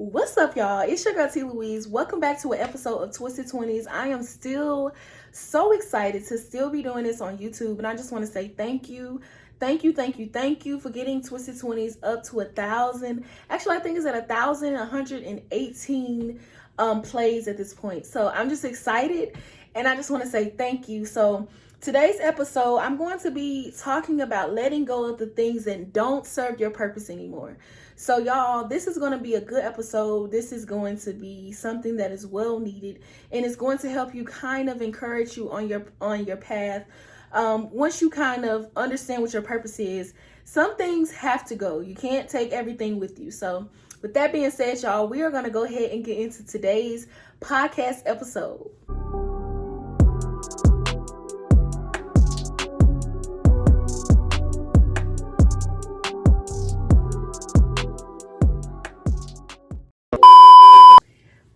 What's up, y'all? It's your girl Iamtlouise. Welcome back to an episode of Twisted 20s. I am still so excited to still be doing this on YouTube, and I just want to say thank you for getting Twisted 20s up to 1,000. Actually, I think it's at 1,118 plays at this point. So I'm just excited, and I just want to say thank you. So today's episode, I'm going to be talking about letting go of the things that don't serve your purpose anymore. So y'all, this is going to be a good episode. This is going to be something that is well needed, and it's going to help you kind of encourage you on your path. Once you kind of understand what your purpose is, some things have to go. You can't take everything with you. So with that being said, y'all, we are going to go ahead and get into today's podcast episode.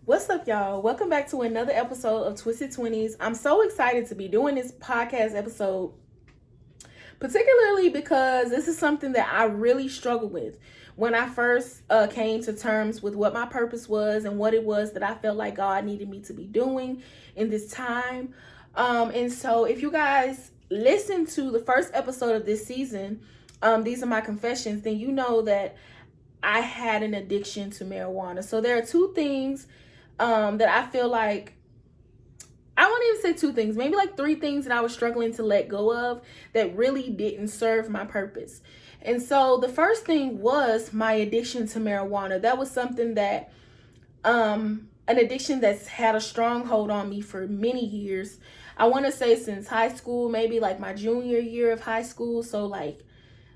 What's up, y'all? Welcome back to another episode of Twisted 20s. I'm so excited to be doing this podcast episode, particularly because this is something that I really struggled with when I first came to terms with what my purpose was and what it was that I felt like God needed me to be doing in this time. And so if you guys listen to the first episode of this season, these are my confessions, then you know that I had an addiction to marijuana. So there are two things that I feel like, I won't even say two things, maybe like three things that I was struggling to let go of that really didn't serve my purpose. And so the first thing was my addiction to marijuana. That was something that, an addiction that's had a stronghold on me for many years. I want to say since high school, maybe like my junior year of high school. So like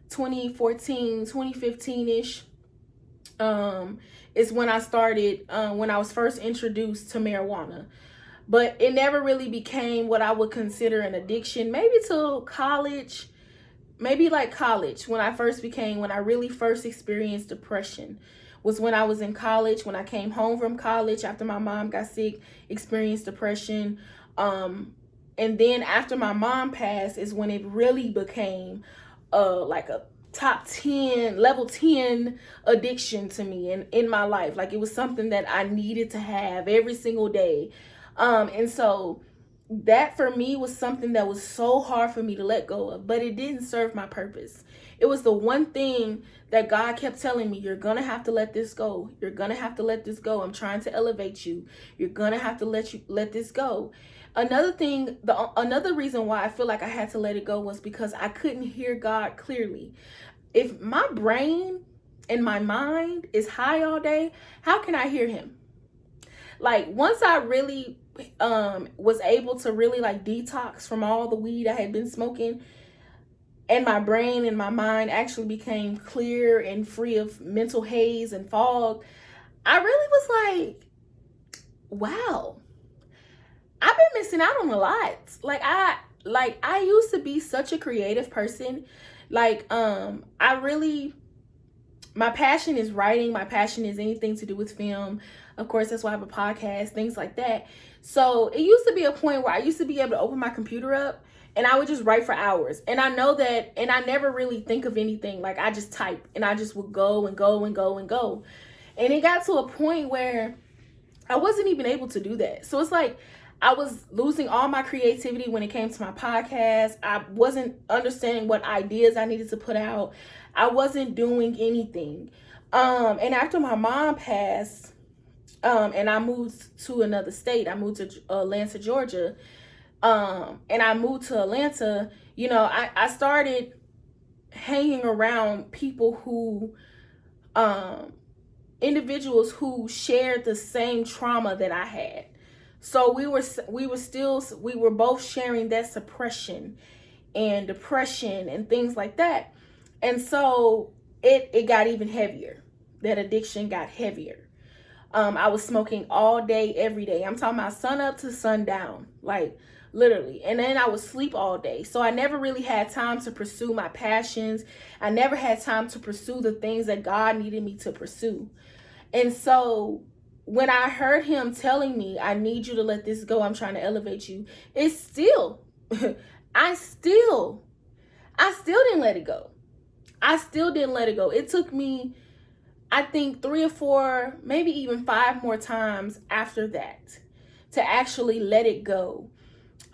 2014, 2015-ish. Is when I started, when I was first introduced to marijuana. But it never really became what I would consider an addiction. Maybe till college, maybe like college, when I really first experienced depression, was when I was in college. When I came home from college after my mom got sick, experienced depression. And then after my mom passed is when it really became like a top 10, level 10 addiction to me in my life. Like it was something that I needed to have every single day. And so that for me was something that was so hard for me to let go of, but it didn't serve my purpose. It was the one thing that God kept telling me, you're going to have to let this go. You're going to have to let this go. I'm trying to elevate you. You're going to have to let this go. Another thing, another reason why I feel like I had to let it go was because I couldn't hear God clearly. If my brain and my mind is high all day, how can I hear him? Like once I really was able to really like detox from all the weed I had been smoking, and my brain and my mind actually became clear and free of mental haze and fog, I really was like, wow, I've been missing out on a lot. I used to be such a creative person. My passion is writing. My passion is anything to do with film. Of course, that's why I have a podcast, things like that. So it used to be a point where I used to be able to open my computer up and I would just write for hours. And I know that, and I never really think of anything. Like I just type and I just would go and go and go and go. And it got to a point where I wasn't even able to do that. So it's like I was losing all my creativity when it came to my podcast. I wasn't understanding what ideas I needed to put out. I wasn't doing anything. And after my mom passed, and I moved to another state, I moved to Atlanta, Georgia. And I moved to Atlanta, I started hanging around people who, individuals who shared the same trauma that I had. So we were both sharing that suppression and depression and things like that. And so it got even heavier. That addiction got heavier. I was smoking all day, every day. I'm talking about sun up to sundown, like literally. And then I would sleep all day. So I never really had time to pursue my passions. I never had time to pursue the things that God needed me to pursue. And so when I heard him telling me, I need you to let this go, I'm trying to elevate you, it's still, I still didn't let it go. It took me, I think 3 or 4, maybe even 5 more times after that to actually let it go.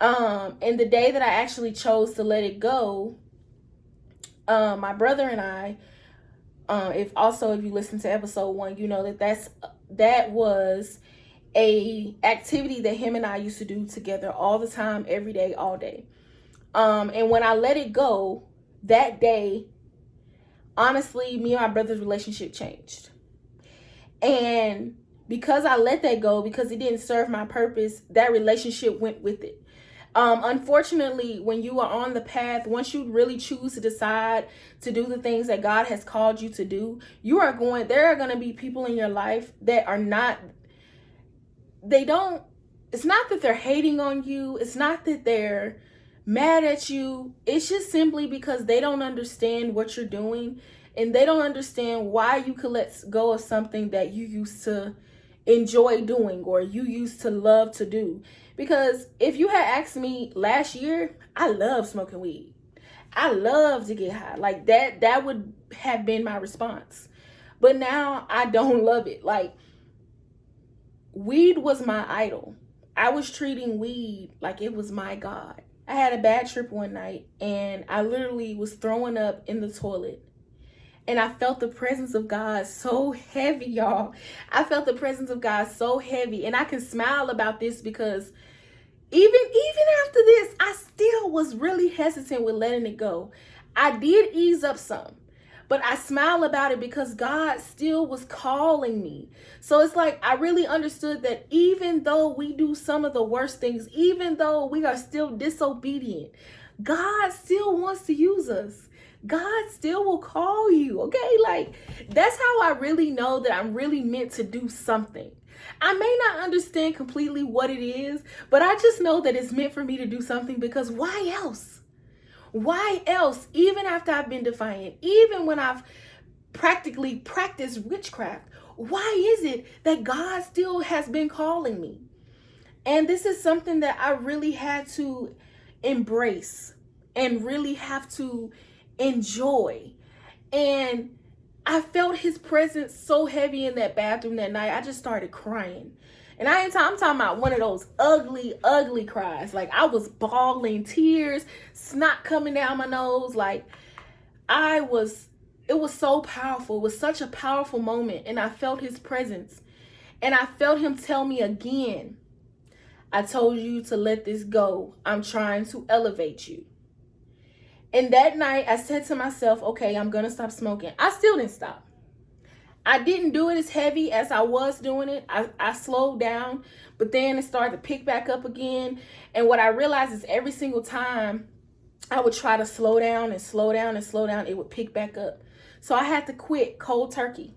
And the day that I actually chose to let it go, my brother and I, if you listen to episode 1, you know that was a activity that him and I used to do together all the time, every day, all day. And when I let it go that day, honestly, me and my brother's relationship changed. And because I let that go, because it didn't serve my purpose, that relationship went with it. Unfortunately, when you are on the path, once you really choose to decide to do the things that God has called you to do, there are going to be people in your life that are not, it's not that they're hating on you. It's not that they're mad at you. It's just simply because they don't understand what you're doing, and they don't understand why you could let go of something that you used to enjoy doing or you used to love to do. Because if you had asked me last year, I love smoking weed. I love to get high. Like that would have been my response. But now I don't love it. Like, weed was my idol. I was treating weed like it was my God. I had a bad trip one night and I literally was throwing up in the toilet. And I felt the presence of God so heavy, y'all. I felt the presence of God so heavy. And I can smile about this because even after this, I still was really hesitant with letting it go. I did ease up some, but I smile about it because God still was calling me. So it's like I really understood that even though we do some of the worst things, even though we are still disobedient, God still wants to use us. God still will call you, okay? Like, that's how I really know that I'm really meant to do something. I may not understand completely what it is, but I just know that it's meant for me to do something, because why else? Why else? Even after I've been defiant, even when I've practically practiced witchcraft, why is it that God still has been calling me? And this is something that I really had to embrace and really have to enjoy. And I felt his presence so heavy in that bathroom that night. I just started crying. And I'm talking about one of those ugly, ugly cries. Like, I was bawling, tears, snot coming down my nose. Like, it was so powerful. It was such a powerful moment. And I felt his presence. And I felt him tell me again, I told you to let this go. I'm trying to elevate you. And that night I said to myself, okay, I'm going to stop smoking. I still didn't stop. I didn't do it as heavy as I was doing it. I slowed down, but then it started to pick back up again. And what I realized is every single time I would try to slow down and slow down and slow down, it would pick back up. So I had to quit cold turkey.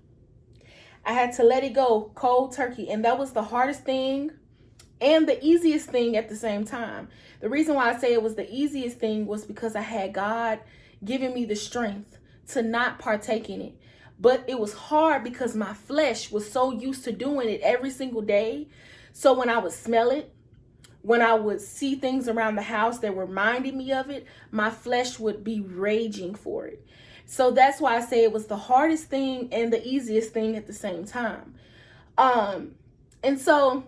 I had to let it go cold turkey. And that was the hardest thing and the easiest thing at the same time. The reason why I say it was the easiest thing was because I had God giving me the strength to not partake in it. But it was hard because my flesh was so used to doing it every single day. So when I would smell it, when I would see things around the house that reminded me of it, my flesh would be raging for it. So that's why I say it was the hardest thing and the easiest thing at the same time. And so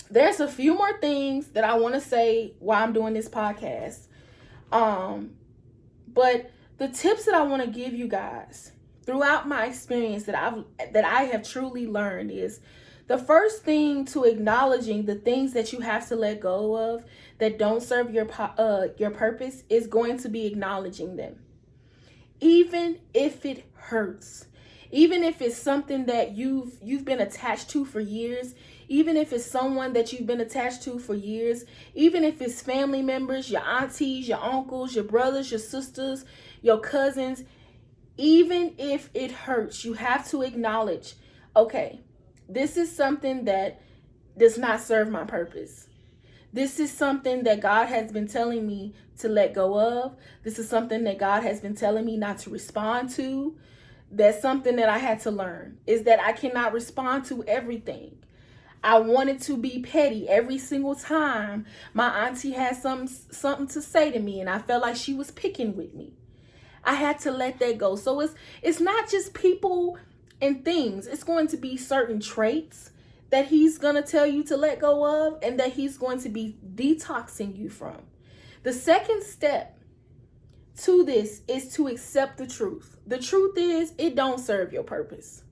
there's a few more things that I want to say while I'm doing this podcast. But the tips that I want to give you guys throughout my experience that I have truly learned is the first thing to acknowledging the things that you have to let go of that don't serve your purpose is going to be acknowledging them. Even if it hurts, even if it's something that you've been attached to for years, even if it's someone that you've been attached to for years, even if it's family members, your aunties, your uncles, your brothers, your sisters, your cousins, even if it hurts, you have to acknowledge, okay, this is something that does not serve my purpose. This is something that God has been telling me to let go of. This is something that God has been telling me not to respond to. That's something that I had to learn, is that I cannot respond to everything. I wanted to be petty every single time my auntie had something to say to me and I felt like she was picking with me. I had to let that go. So it's not just people and things. It's going to be certain traits that he's going to tell you to let go of and that he's going to be detoxing you from. The second step to this is to accept the truth. The truth is, it don't serve your purpose.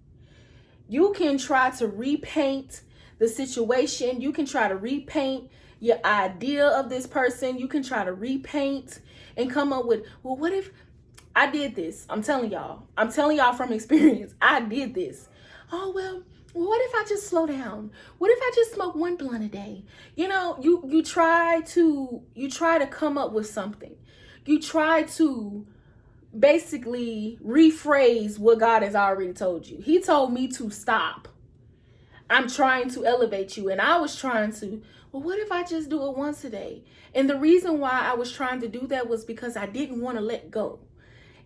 You can try to repaint the situation. You can try to repaint your idea of this person. You can try to repaint and come up with, well, what if I did this? I'm telling y'all from experience. I did this. Oh, well, what if I just slow down? What if I just smoke one blunt a day? You know, you try to come up with something. You try to basically rephrase what God has already told you. He told me to stop. I'm trying to elevate you. And I was trying to, well, what if I just do it once a day? And the reason why I was trying to do that was because I didn't want to let go.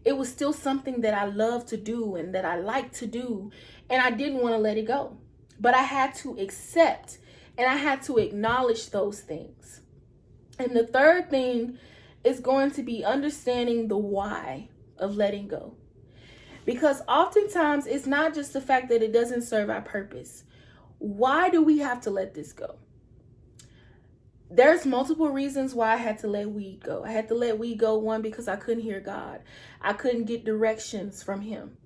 It was still something that I love to do and that I like to do. And I didn't want to let it go. But I had to accept and I had to acknowledge those things. And the third thing is going to be understanding the why of letting go. Because oftentimes it's not just the fact that it doesn't serve our purpose. Why do we have to let this go? There's multiple reasons why I had to let weed go. I had to let weed go, one, because I couldn't hear God. I couldn't get directions from him.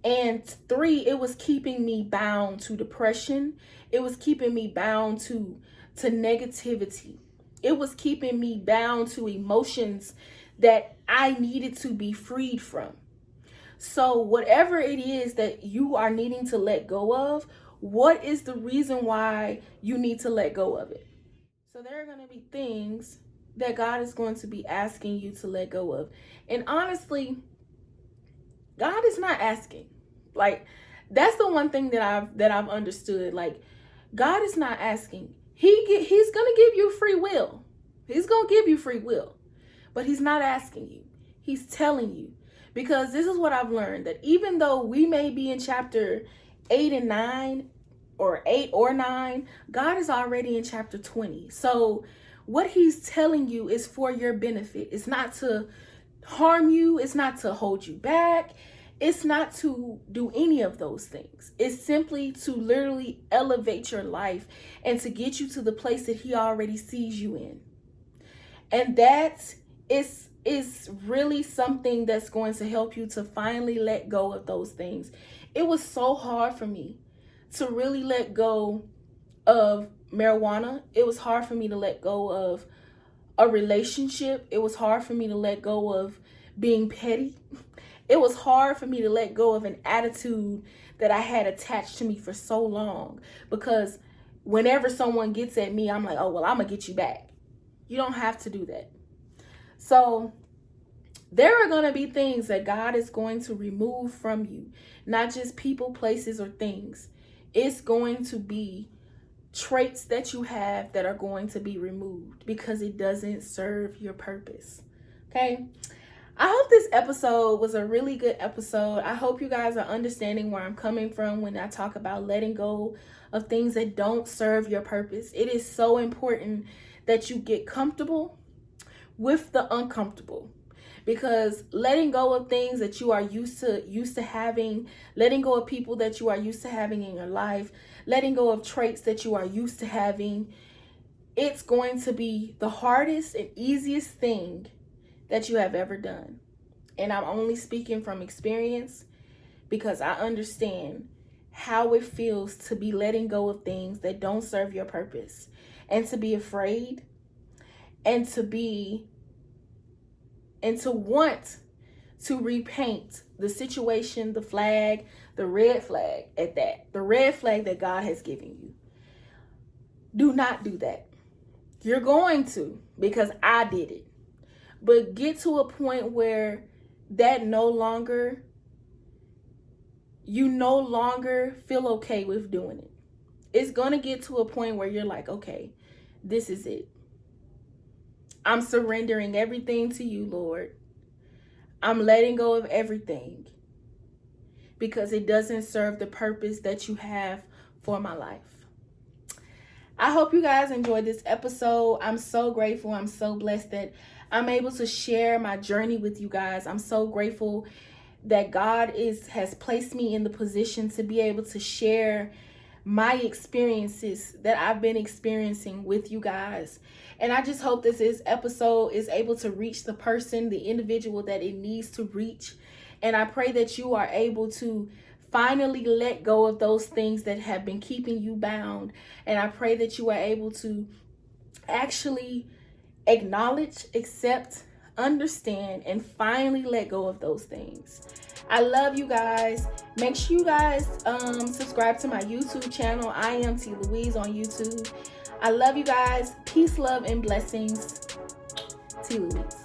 And 3, it was keeping me bound to depression. It was keeping me bound to negativity. It was keeping me bound to emotions that I needed to be freed from. So whatever it is that you are needing to let go of, what is the reason why you need to let go of it? So there are going to be things that God is going to be asking you to let go of. And honestly, God is not asking. Like, that's the one thing that I've understood. Like, God is not asking. He's going to give you free will. He's going to give you free will. But he's not asking you. He's telling you. Because this is what I've learned, that even though we may be in chapter 8 and 9, or 8 or 9, God is already in chapter 20. So what he's telling you is for your benefit. It's not to harm you. It's not to hold you back. It's not to do any of those things. It's simply to literally elevate your life and to get you to the place that he already sees you in. And that is really something that's going to help you to finally let go of those things. It was so hard for me to really let go of marijuana. It was hard for me to let go of a relationship. It was hard for me to let go of being petty. It was hard for me to let go of an attitude that I had attached to me for so long. Because whenever someone gets at me, I'm like, oh, well, I'm going to get you back. You don't have to do that. So there are going to be things that God is going to remove from you. Not just people, places, or things. It's going to be traits that you have that are going to be removed because it doesn't serve your purpose. Okay? I hope this episode was a really good episode. I hope you guys are understanding where I'm coming from when I talk about letting go of things that don't serve your purpose. It is so important that you get comfortable with the uncomfortable. Because letting go of things that you are used to having, letting go of people that you are used to having in your life, letting go of traits that you are used to having, it's going to be the hardest and easiest thing that you have ever done. And I'm only speaking from experience because I understand how it feels to be letting go of things that don't serve your purpose, and to be afraid, and to want to repaint the situation, the flag, the red flag at that. The red flag that God has given you. Do not do that. You're going to, because I did it. But get to a point where that you no longer feel okay with doing it. It's going to get to a point where you're like, okay, this is it. I'm surrendering everything to you, Lord. I'm letting go of everything because it doesn't serve the purpose that you have for my life. I hope you guys enjoyed this episode. I'm so grateful. I'm so blessed that I'm able to share my journey with you guys. I'm so grateful that God has placed me in the position to be able to share my experiences that I've been experiencing with you guys. And I just hope this episode is able to reach the person, the individual that it needs to reach. And I pray that you are able to finally let go of those things that have been keeping you bound. And I pray that you are able to actually acknowledge, accept, understand, and finally let go of those things. I love you guys. Make sure you guys subscribe to my YouTube channel, Iamtlouise on YouTube. I love you guys. Peace, love, and blessings. T. Louise.